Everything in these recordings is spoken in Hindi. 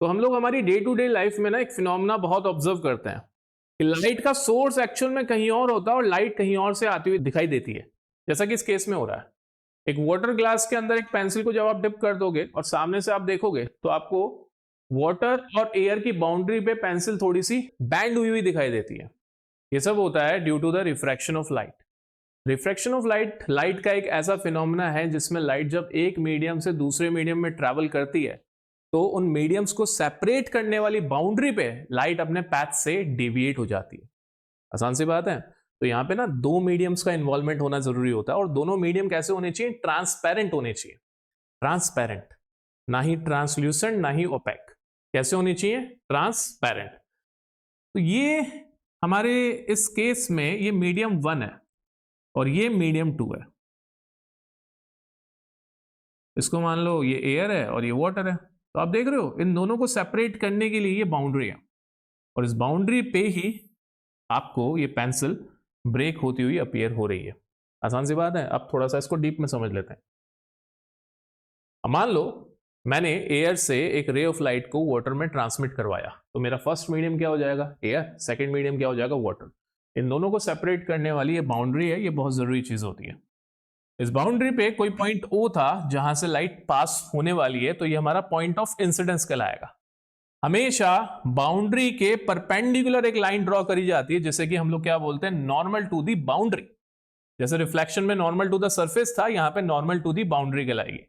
तो हम लोग हमारी डे टू डे लाइफ में ना एक फिनोमेना बहुत ऑब्जर्व करते हैं कि लाइट का सोर्स एक्चुअल में कहीं और होता है और लाइट कहीं और से आती हुई दिखाई देती है, जैसा कि इस केस में हो रहा है। एक वाटर ग्लास के अंदर एक पेंसिल को जब आप डिप कर दोगे और सामने से आप देखोगे तो आपको वाटर और एयर की बाउंड्री पे पेंसिल थोड़ी सी बैंड हुई हुई दिखाई देती है। ये सब होता है due to the refraction of light. Refraction of light light का एक ऐसा फिनोमेना है जिसमें लाइट जब एक मीडियम से दूसरे मीडियम में ट्रैवल करती है तो उन मीडियम्स को सेपरेट करने वाली बाउंड्री पे लाइट अपने पैथ से डेविएट हो जाती है। आसान सी बात है। तो यहाँ पे ना दो मीडियम्स का इन्वॉल्वमेंट होना जरूरी होता है और दोनों मीडियम कैसे होने चाहिए? ट्रांसपेरेंट होने चाहिए। ट्रांसपेरेंट, ना ही ट्रांसल्यूसेंट ना ही ओपेक। कैसे होनी चाहिए? ट्रांसपेरेंट। तो ये हमारे इस केस में ये मीडियम 1 है और ये मीडियम 2 है। इसको मान लो ये एयर है और ये वाटर है। तो आप देख रहे हो इन दोनों को सेपरेट करने के लिए ये बाउंड्री है और इस बाउंड्री पे ही आपको ये पेंसिल ब्रेक होती हुई अपीयर हो रही है। आसान सी बात है। अब थोड़ा सा इसको डीप में समझ लेते हैं। अब मान लो मैंने एयर से एक रे ऑफ लाइट को वाटर में ट्रांसमिट करवाया, तो मेरा फर्स्ट मीडियम क्या हो जाएगा? एयर। सेकेंड मीडियम क्या हो जाएगा? वाटर। इन दोनों को सेपरेट करने वाली ये बाउंड्री है, ये बहुत जरूरी चीज होती है। इस बाउंड्री पे कोई पॉइंट O था जहां से लाइट पास होने वाली है, तो ये हमारा पॉइंट ऑफ इंसिडेंस कहलाएगा। हमेशा बाउंड्री के परपेंडिकुलर एक लाइन ड्रॉ करी जाती है, जैसे कि हम लोग क्या बोलते हैं? Normal to the boundary. जैसे रिफ्लेक्शन में नॉर्मल टू द सरफेस था, यहां पे नॉर्मल टू दी बाउंड्री कहलाएगी।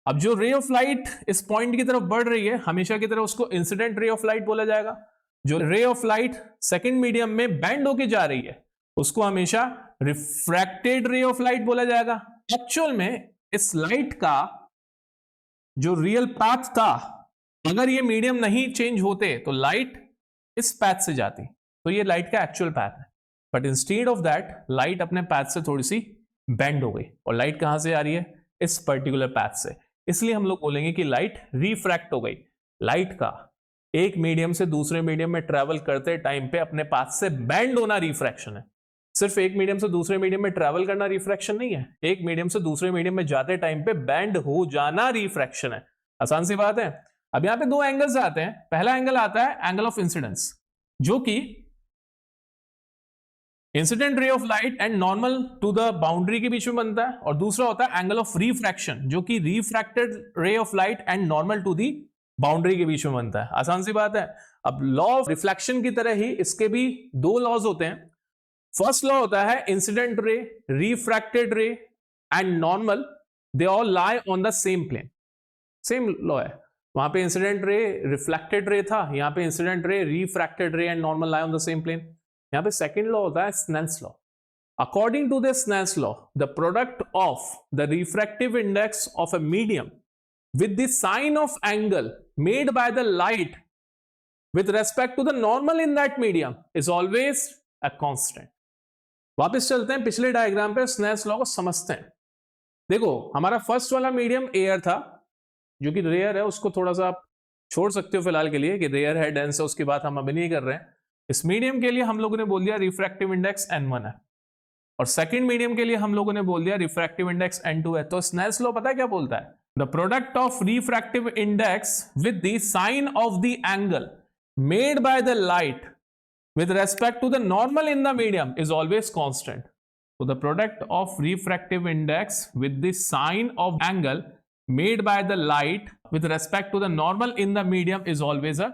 अब जो रे ऑफ लाइट इस पॉइंट की तरफ बढ़ रही है, हमेशा की तरह उसको इंसिडेंट रे ऑफ लाइट बोला जाएगा। जो रे ऑफ लाइट सेकेंड मीडियम में बैंड होके जा रही है, उसको हमेशा रिफ्रैक्टेड रे ऑफ लाइट बोला जाएगा। एक्चुअल में इस लाइट का जो रियल पाथ था, अगर ये मीडियम नहीं चेंज होते तो लाइट इस पैथ से जाती। तो ये लाइट का एक्चुअल पैथ है। But instead of that light अपने पैथ से थोड़ी सी बेंड हो गई और लाइट कहां से आ रही है? इस पर्टिकुलर पैथ से। इसलिए हम लोग बोलेंगे कि लाइट रिफ्रैक्ट हो गई। लाइट का एक मीडियम से दूसरे मीडियम में ट्रेवल करते टाइम पे अपने पाथ से बेंड होना रिफ्रैक्शन है। सिर्फ एक मीडियम से दूसरे मीडियम में ट्रैवल करना रिफ्रैक्शन नहीं है, एक मीडियम से दूसरे मीडियम में जाते टाइम पे बैंड हो जाना रिफ्रैक्शन है। आसान सी बात है। अब यहां पे दो एंगल्स आते हैं। पहला एंगल आता है एंगल ऑफ इंसिडेंस, जो कि incident ray of light and normal to the boundary के बीच में बनता है, और दूसरा होता है एंगल ऑफ रिफ्रैक्शन, जो कि refracted ray of light and normal to the boundary के बीच में बनता है। आसान सी बात है। अब लॉ ऑफ रिफ्लेक्शन की तरह ही इसके भी दो लॉज होते हैं। फर्स्ट लॉ होता है incident ray, refracted ray and normal, they all lie on the same plane. Same law है। वहां पे इंसिडेंट रे रिफ्लेक्टेड रे था, यहां पे incident ray refracted ray and normal lie on the same plane. यहां पे सेकंड लॉ होता है Snell's law. According to the Snell's law, the product of the refractive index of a medium with the sign of angle made by the light with respect to the normal in that medium is always a constant। वापस चलते हैं पिछले डायग्राम पे, स्नेल्स लॉ को समझते हैं। देखो हमारा फर्स्ट वाला मीडियम एयर था, जो कि रेयर है, उसको थोड़ा सा आप छोड़ सकते हो फिलहाल के लिए कि रेयर है, डेंस है, उसकी बात हम अभी नहीं कर रहे हैं। इस मीडियम के लिए हम लोगों ने बोल दिया रिफ्रैक्टिव इंडेक्स n1 है, और सेकंड मीडियम के लिए हम लोगों ने बोल दिया रिफ्रैक्टिव इंडेक्स n2 है। तो स्नेल्स लॉ पता है क्या बोलता है? The product of refractive index with the sign of the angle made by the light with respect to the normal in the medium is always constant। So the product of refractive index with the sign of angle made by the light with respect to the normal in the medium is always a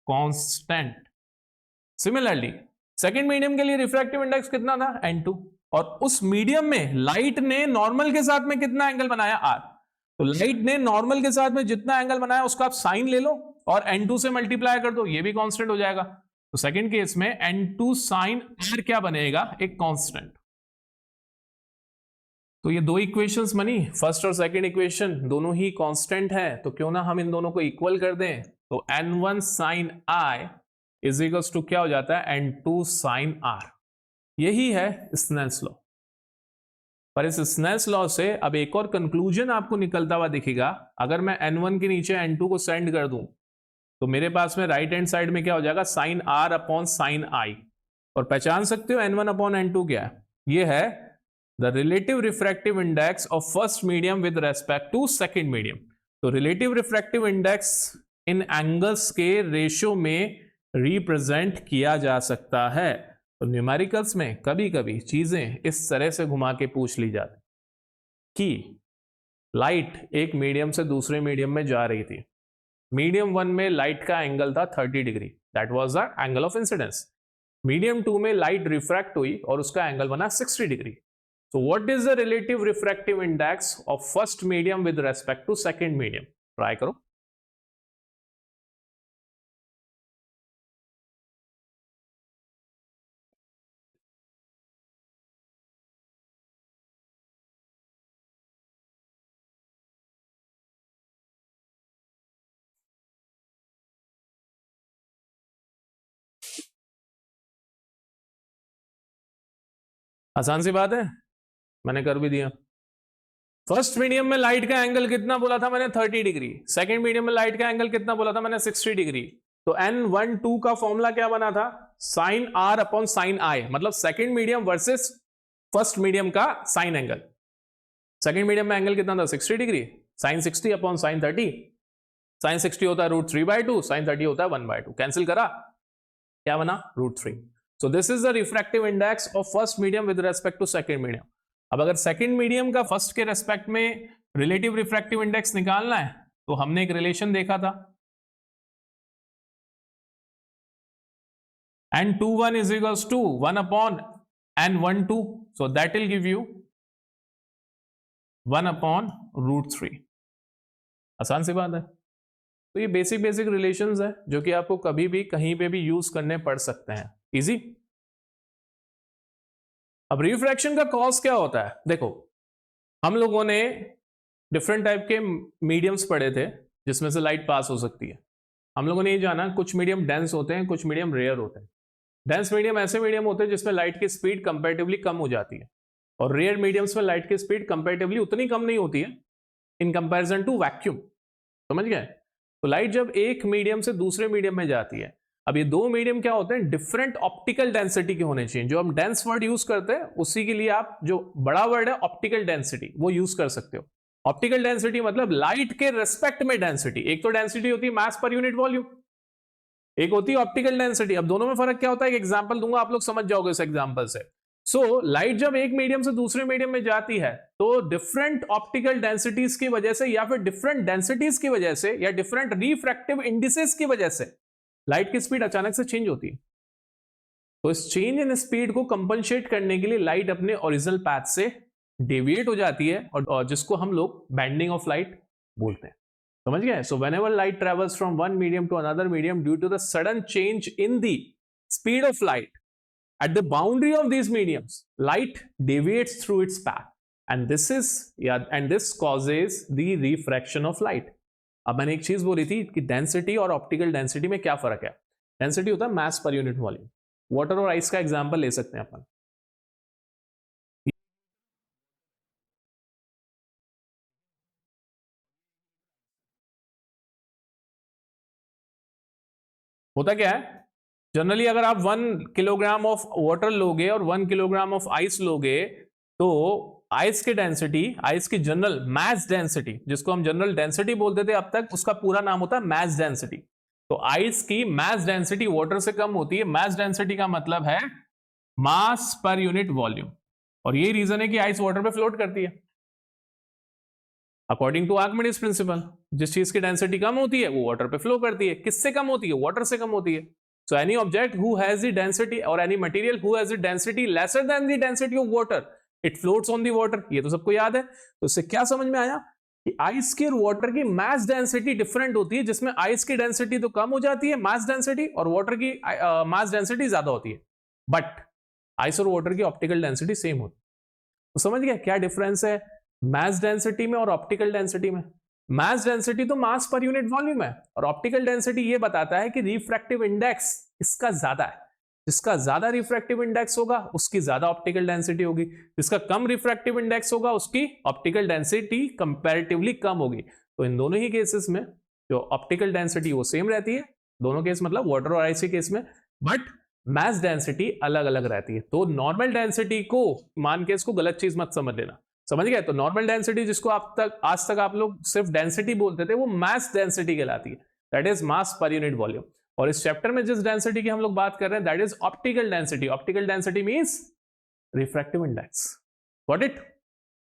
constant। Similarly, second medium के लिए refractive index कितना था? n2, और उस मीडियम में लाइट ने नॉर्मल के साथ में कितना एंगल बनाया? r। तो लाइट ने नॉर्मल के साथ में जितना एंगल बनाया उसका आप साइन ले लो और n2 से मल्टीप्लाई कर दो, ये भी कांस्टेंट हो जाएगा। तो सेकंड केस में n2 साइन r क्या बनेगा? एक कांस्टेंट। तो ये दो इक्वेशंस बनी, फर्स्ट और सेकंड इक्वेशन दोनों ही कांस्टेंट है, तो क्यों ना हम इन दोनों को इक्वल कर दें। तो n1 sine i is equals to क्या हो जाता है? n2 sign r। यही है स्नेल्स लॉ। पर इस स्नेल्स लॉ से अब एक और कंक्लूजन आपको निकलता हुआ दिखेगा। अगर मैं n1 के नीचे n2 को सेंड कर दूं तो मेरे पास में राइट हैंड साइड में क्या हो जाएगा? Sine r upon sine i। और पहचान सकते हो n1 अपॉन n2 क्या है? ये है the relative refractive index of first medium with respect to second medium. तो रिलेटिव रिफ्रैक्टिव इंडेक्स इन एंगल्स के रेशियो में रिप्रेजेंट किया जा सकता है। तो न्यूमेरिकल्स में कभी कभी चीजें इस तरह से घुमा के पूछ ली जाती कि लाइट एक मीडियम से दूसरे मीडियम में जा रही थी, मीडियम 1 में लाइट का एंगल था 30 degree, that was the angle of incidence. Medium 2 में लाइट रिफ्रैक्ट हुई और उसका एंगल बना 60 degree. So what is the relative refractive index of first medium with respect to second medium? Try करो। आसान सी बात है, मैंने कर भी दिया। फर्स्ट मीडियम में लाइट का एंगल कितना बोला था मैंने 30 डिग्री, सेकेंड मीडियम में लाइट का एंगल कितना बोला था मैंने 60 डिग्री। तो n1 का फॉर्मूला क्या बना था, sine r upon sine i, मतलब second medium versus first medium का साइन एंगल। सेकेंड मीडियम में एंगल कितना था 60 degree, sine 60 upon sine 30, sine 60 होता है √3/2, साइन 30 होता है 1/2, कैंसिल करा, क्या बना √3। So this is the refractive index of first medium with respect to second medium. अब अगर second medium का first के respect में relative refractive index निकालना है तो हमने एक relation देखा था, n21 is equals to 1 upon n12, so that will give you 1 upon √3। आसान सी बात है। तो ये बेसिक रिलेशंस है जो कि आपको कभी भी कहीं पे भी यूज करने पड़ सकते हैं, इजी। अब रिफ्रैक्शन का कॉज क्या होता है, देखो हम लोगों ने डिफरेंट टाइप के मीडियम्स पढ़े थे जिसमें से लाइट पास हो सकती है। हम लोगों ने ये जाना कुछ मीडियम डेंस होते हैं, कुछ मीडियम रेयर होते हैं। डेंस मीडियम ऐसे मीडियम होते हैं जिसमें लाइट की स्पीड कंपैरेटिवली कम हो जाती है, और रेयर मीडियम्स में लाइट की स्पीड कंपैरेटिवली उतनी कम नहीं होती है इन कंपैरिजन टू वैक्यूम। समझ गए? तो लाइट जब एक मीडियम से दूसरे मीडियम में जाती है, अब ये दो मीडियम क्या होते हैं, डिफरेंट ऑप्टिकल डेंसिटी के होने चाहिए। जो हम डेंस वर्ड यूज करते हैं उसी के लिए आप जो बड़ा वर्ड है ऑप्टिकल डेंसिटी वो यूज कर सकते हो। ऑप्टिकल डेंसिटी मतलब लाइट के रेस्पेक्ट में डेंसिटी। एक तो डेंसिटी होती है मास पर यूनिट वॉल्यूम, एक होती है ऑप्टिकल डेंसिटी। अब दोनों में फर्क क्या होता है, एक एग्जांपल दूंगा, आप लोग समझ जाओगे इस एग्जांपल से। सो लाइट जब एक मीडियम से दूसरे मीडियम में जाती है तो डिफरेंट ऑप्टिकल डेंसिटीज की वजह से या फिर डिफरेंट डेंसिटीज की वजह से या डिफरेंट रिफ्रैक्टिव इंडिसेस की वजह से लाइट की स्पीड अचानक से चेंज होती है। तो इस चेंज इन स्पीड को कंपनसेट करने के लिए लाइट अपने ओरिजिनल पाथ से डेविएट हो जाती है, और जिसको हम लोग बैंडिंग ऑफ लाइट बोलते हैं। समझ गए? So whenever light travels from one medium to another medium due to the sudden change in the speed of light at the boundary of these mediums, light deviates through its path, and this causes the refraction of light. अब मैंने एक चीज बोली थी कि डेंसिटी और ऑप्टिकल डेंसिटी में क्या फर्क है। डेंसिटी होता है मास पर यूनिट वॉल्यूम। वाटर और आइस का एग्जांपल ले सकते हैं अपन। होता क्या है, जनरली अगर आप 1 किलोग्राम ऑफ वाटर लोगे और 1 किलोग्राम ऑफ आइस लोगे तो आइस की डेंसिटी, आइस की जनरल मास डेंसिटी, जिसको हम जनरल डेंसिटी बोलते थे अब तक, उसका पूरा नाम होता है मास डेंसिटी। तो आइस की मास डेंसिटी वाटर से कम होती है। मास डेंसिटी का मतलब है मास पर यूनिट वॉल्यूम, और यही रीजन है कि आइस वाटर पे फ्लोट करती है अकॉर्डिंग टू आर्किमिडीज प्रिंसिपल। जिस चीज की डेंसिटी कम होती है वो वाटर पे फ्लो करती है। किससे कम होती है? वाटर से कम होती है। So any object who has the density or any material who has the density lesser than the density of water, it floats on the water. ये तो सबको याद है। तो इससे क्या समझ में आया कि आइस की और वाटर की मास डेंसिटी डिफरेंट होती है, जिसमें आइस की डेंसिटी तो कम हो जाती है मास डेंसिटी, और वाटर की मास डेंसिटी ज्यादा होती है, बट आइस और वाटर की ऑप्टिकल डेंसिटी सेम होती है। तो समझ गया क्या डिफरेंस है मास डेंसिटी में और ऑप्टिकल डेंसिटी में? मास डेंसिटी तो मास पर यूनिट वॉल्यूम है, और ऑप्टिकल डेंसिटी ये बताता है कि रिफ्रैक्टिव इंडेक्स इसका ज्यादा है। जिसका ज्यादा रिफ्रैक्टिव इंडेक्स होगा उसकी ज्यादा ऑप्टिकल डेंसिटी होगी, जिसका कम रिफ्रैक्टिव इंडेक्स होगा उसकी ऑप्टिकल डेंसिटी कंपैरेटिवली कम होगी। तो इन दोनों ही केसेस में जो ऑप्टिकल डेंसिटी वो सेम रहती है, दोनों केस मतलब वाटर और आइस के केस में, बट मास डेंसिटी अलग अलग रहती है। तो नॉर्मल डेंसिटी को मान के इसको गलत चीज मत समझ लेना। समझ गए? तो नॉर्मल डेंसिटी जिसको आज तक आप लोग सिर्फ डेंसिटी बोलते थे वो मास डेंसिटी कहलाती है। That is mass per unit volume. और इस चैप्टर में जिस डेंसिटी की हम लोग बात कर रहे हैं that is optical density. Optical density means refractive index. Got it?